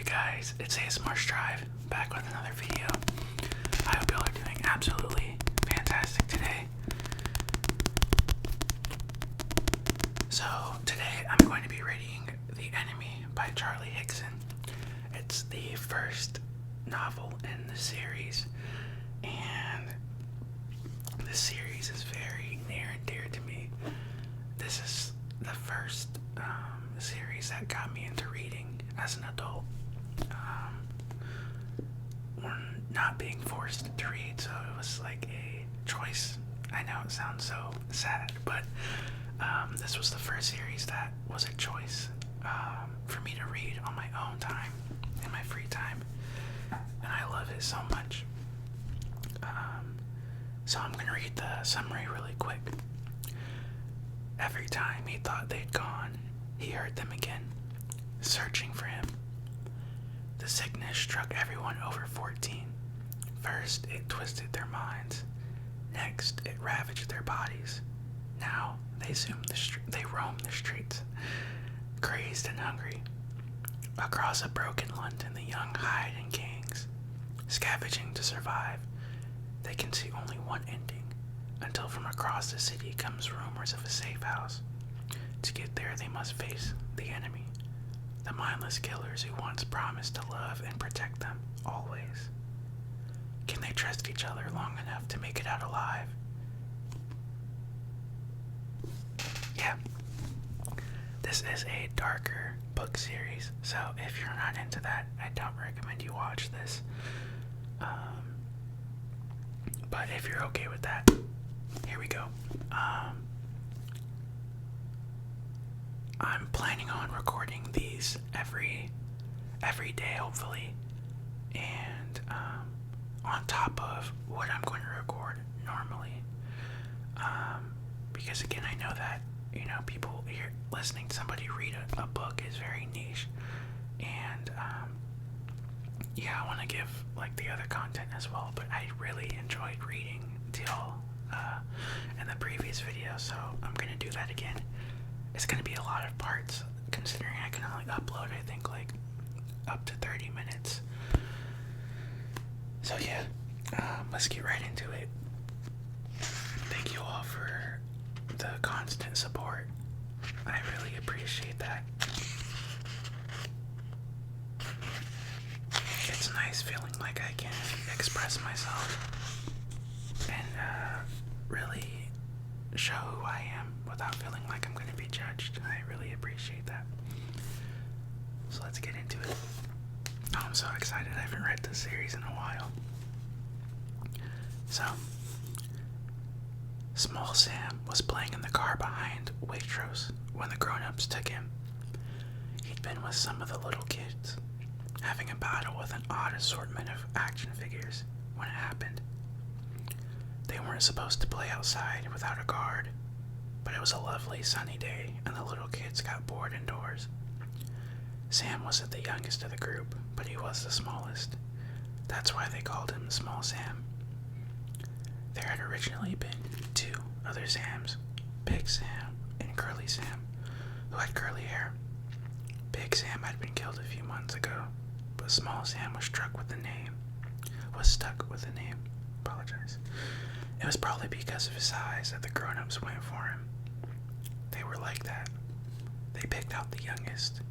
guys, it's ASMR Strive, back with another video. I hope y'all are doing absolutely fantastic today. So, today I'm going to be reading The Enemy by Charlie Higson. It's the first novel in the series, and this series is very near and dear to me. This is the first series that got me into reading as an adult. Not being forced to read, so it was like a choice. I know it sounds so sad, but this was the first series that was a choice for me to read on my own time, in my free time, and I love it so much. So I'm going to read the summary really quick. Every time he thought they'd gone, he heard them again, searching for him. The sickness struck everyone over 14. First, it twisted their minds. Next, it ravaged their bodies. Now, they roam the streets, crazed and hungry. Across a broken London, the young hide in gangs, scavenging to survive. They can see only one ending, until from across the city comes rumors of a safe house. To get there, they must face the enemy, the mindless killers who once promised to love and protect them, always. Can they trust each other long enough to make it out alive? Yeah. This is a darker book series, so if you're not into that, I don't recommend you watch this. But if you're okay with that, here we go. I'm planning on recording these every day, hopefully, and on top of what I'm going to record normally, because again, I know that people here listening to somebody read a book is very niche, and I want to give like the other content as well, but I really enjoyed reading to y'all in the previous video, so I'm going to do that again. It's going to be a lot of parts, considering I can only upload, I think, like up to 30 minutes. So yeah, let's get right into it. Thank you all for the constant support. I really appreciate that. It's nice feeling like I can express myself and really show who I am without feeling like I'm going to be judged. I really appreciate that. So let's get into it. Oh, I'm so excited. I haven't read this series in a while. So, small Sam was playing in the car behind Waitrose when the grown-ups took him. He'd been with some of the little kids, having a battle with an odd assortment of action figures when it happened. They weren't supposed to play outside without a guard, but it was a lovely sunny day and the little kids got bored indoors. Sam wasn't the youngest of the group, but he was the smallest. That's why they called him Small Sam. There had originally been two other Sams, Big Sam and Curly Sam, who had curly hair. Big Sam had been killed a few months ago, but Small Sam was stuck with the name. Apologize. It was probably because of his size that the grown-ups went for him. They were like that. They picked out the youngest,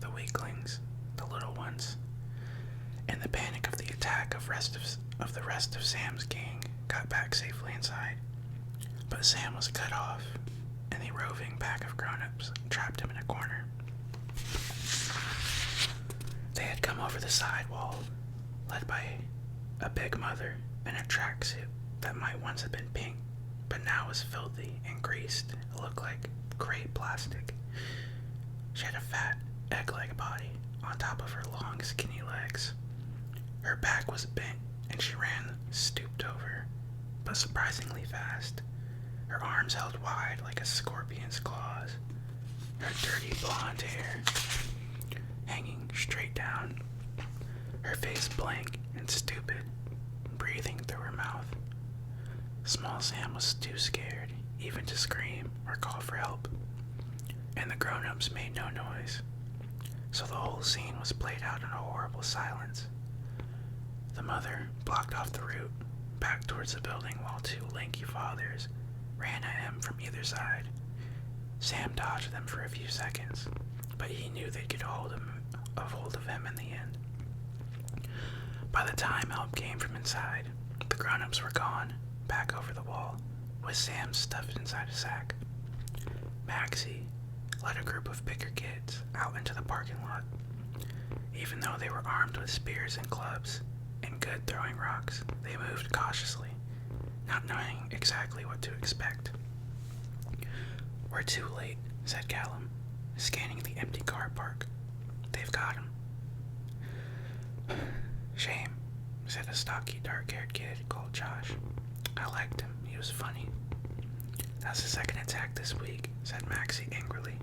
the weaklings, the little ones. In the panic of the attack of the rest of Sam's gang got back safely inside. But Sam was cut off, and the roving pack of grown-ups trapped him in a corner. They had come over the sidewall, led by a big mother in a tracksuit that might once have been pink, but now was filthy and greased. It looked like gray plastic. She had a fat, egg-like body on top of her long, skinny legs. Her back was bent, and she ran stooped over, but surprisingly fast. Her arms held wide like a scorpion's claws. Her dirty blonde hair hanging straight down. Her face blank and stupid, breathing through her mouth. Small Sam was too scared even to scream or call for help, and the grown-ups made no noise. so the whole scene was played out in a horrible silence. The mother blocked off the route back towards the building while two lanky fathers ran at him from either side. Sam dodged them for a few seconds, but he knew they'd get a hold of him in the end. By the time help came from inside, the grown-ups were gone, back over the wall, with Sam stuffed inside a sack. Maxie led a group of bigger kids out into the parking lot. Even though they were armed with spears and clubs and good throwing rocks, they moved cautiously, not knowing exactly what to expect. "We're too late," said Callum, scanning the empty car park. "They've got him." "Shame," said a stocky, dark-haired kid called Josh. "I liked him. He was funny." "That's the second attack this week," said Maxie angrily.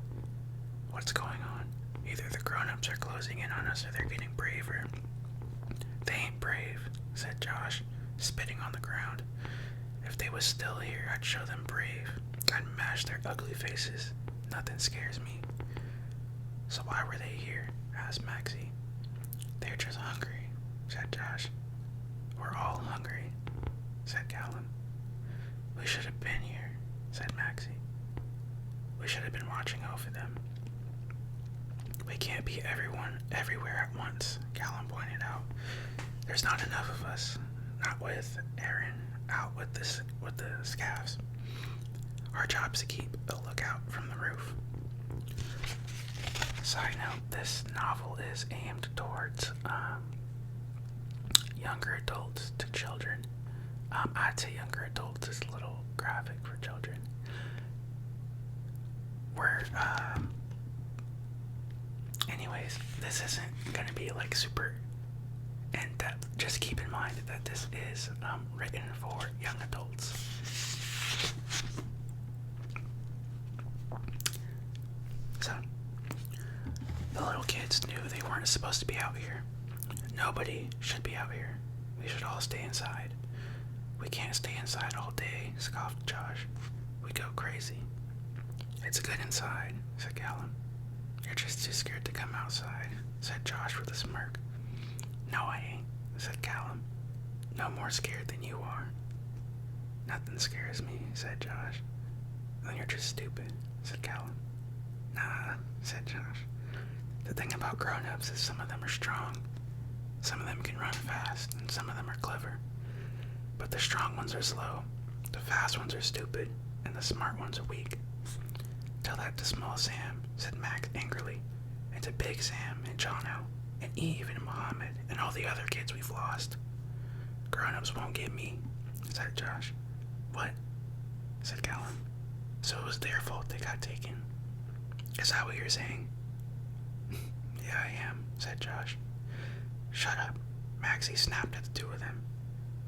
"What's going on? Either the grown-ups are closing in on us or they're getting braver." "They ain't brave," said Josh, spitting on the ground. "If they was still here, I'd show them brave. I'd mash their ugly faces. Nothing scares me." "So why were they here?" asked Maxie. "They're just hungry," said Josh. "We're all hungry," said Callum. "We should have been here," said Maxie. "We should have been watching over them." "We can't be everywhere at once," Callum pointed out. "There's not enough of us. Not with Aaron out with the scavs. Our job's to keep a lookout from the roof." Side note, this novel is aimed towards younger adults to children. I'd say younger adults is a little graphic for children. Anyways, this isn't going to be like super in-depth. Just keep in mind that this is written for young adults. So, the little kids knew they weren't supposed to be out here. Nobody should be out here. We should all stay inside. "We can't stay inside all day," scoffed Josh. "We go crazy." "It's good inside," said Callum. "You're just too scared to come outside," said Josh with a smirk. "No, I ain't," said Callum. "No more scared than you are." "Nothing scares me," said Josh. "Then you're just stupid," said Callum. "Nah," said Josh. "The thing about grown-ups is some of them are strong. Some of them can run fast, and some of them are clever. But the strong ones are slow, the fast ones are stupid, and the smart ones are weak." "Tell that to small Sam," said Max angrily, "and to big Sam and Jono and Eve and Muhammad and all the other kids we've lost." "Grown-ups won't get me," said Josh. "What?" said Callum. "So it was their fault they got taken. Is that what you're saying?" "Yeah, I am," said Josh. "Shut up," Maxie snapped at the two of them.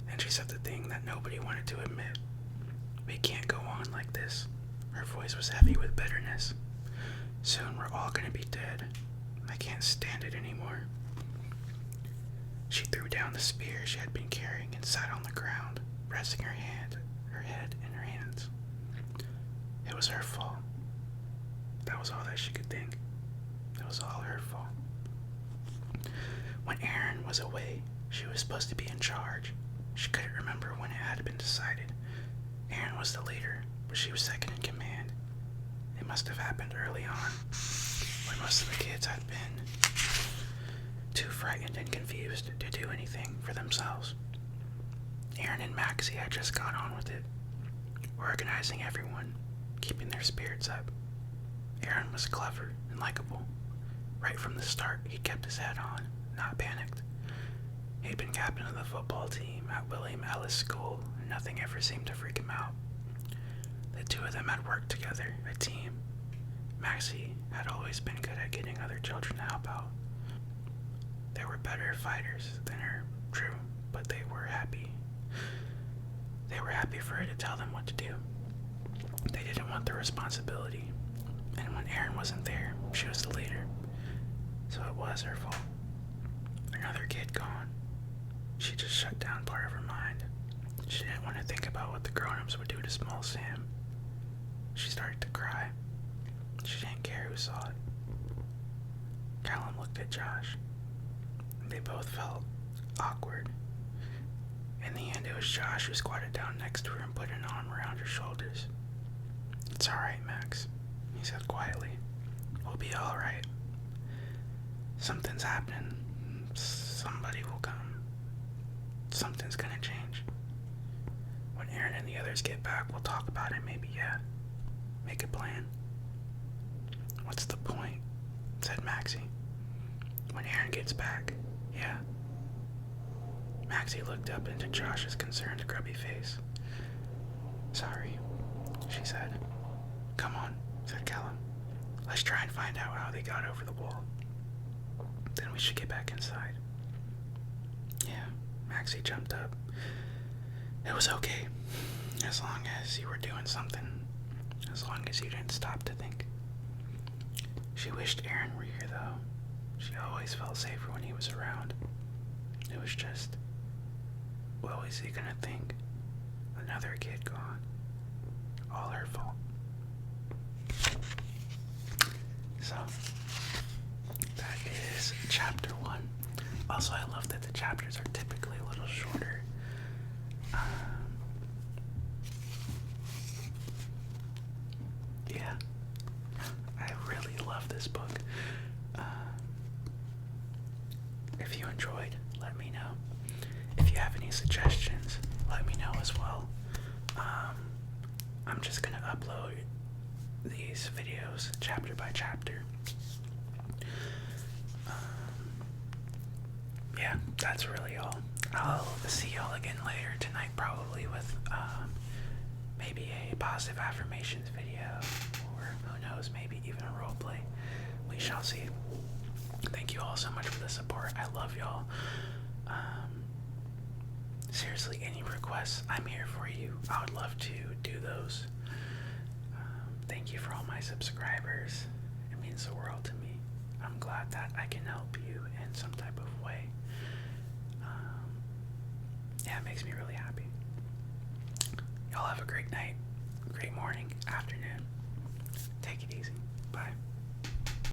And she said the thing that nobody wanted to admit. "We can't go on like this." Her voice was heavy with bitterness. "Soon we're all gonna be dead. I can't stand it anymore." She threw down the spear she had been carrying and sat on the ground, resting her head in her hands. It was her fault. That was all that she could think. It was all her fault. When Aaron was away, she was supposed to be in charge. She couldn't remember when it had been decided. Aaron was the leader, but she was second in command. It must have happened early on, when most of the kids had been too frightened and confused to do anything for themselves. Aaron and Maxie had just got on with it, organizing everyone, keeping their spirits up. Aaron was clever and likable. Right from the start, he kept his head on, not panicked. He'd been captain of the football team at William Ellis School, and nothing ever seemed to freak him out. The two of them had worked together, a team. Maxie had always been good at getting other children to help out. They were better fighters than her, true, but they were happy. They were happy for her to tell them what to do. They didn't want the responsibility, and when Aaron wasn't there, she was the leader. So it was her fault. Another kid gone. She just shut down part of her mind. She didn't want to think about what the grown-ups would do to small Sam. She started to cry. She didn't care who saw it. Callum looked at Josh. They both felt awkward. In the end, it was Josh who squatted down next to her and put an arm around her shoulders. "It's alright, Max," he said quietly. "We'll be alright. Something's happening. Somebody will come. Something's gonna change. When Aaron and the others get back, we'll talk about it, maybe, yeah. Make a plan." "What's the point?" said Maxie. "When Aaron gets back, yeah." Maxie looked up into Josh's concerned, grubby face. "Sorry," she said. "Come on," said Callum. "Let's try and find out how they got over the wall. Then we should get back inside." "Yeah," Maxie jumped up. "It was okay, as long as you were doing something, as long as you didn't stop to think." She wished Aaron were here, though. She always felt safer when he was around. It was just, what was he gonna think? Another kid gone. All her fault. So, that is chapter 1. Also, I love that the chapters are typically a little shorter. Yeah, I really love this book. If you enjoyed, let me know. If you have any suggestions, let me know as well. I'm just gonna upload these videos chapter by chapter. Yeah, that's really all. I'll see y'all again later tonight, probably with maybe a positive affirmations video, or who knows, maybe even a role play. We shall see. Thank you all so much for the support. I love y'all. Seriously, any requests, I'm here for you. I would love to do those. Thank you for all my subscribers. It means the world to me. I'm glad that I can help you in some type of way. Yeah, it makes me really happy. Y'all have a great night, great morning, afternoon. Take it easy. Bye.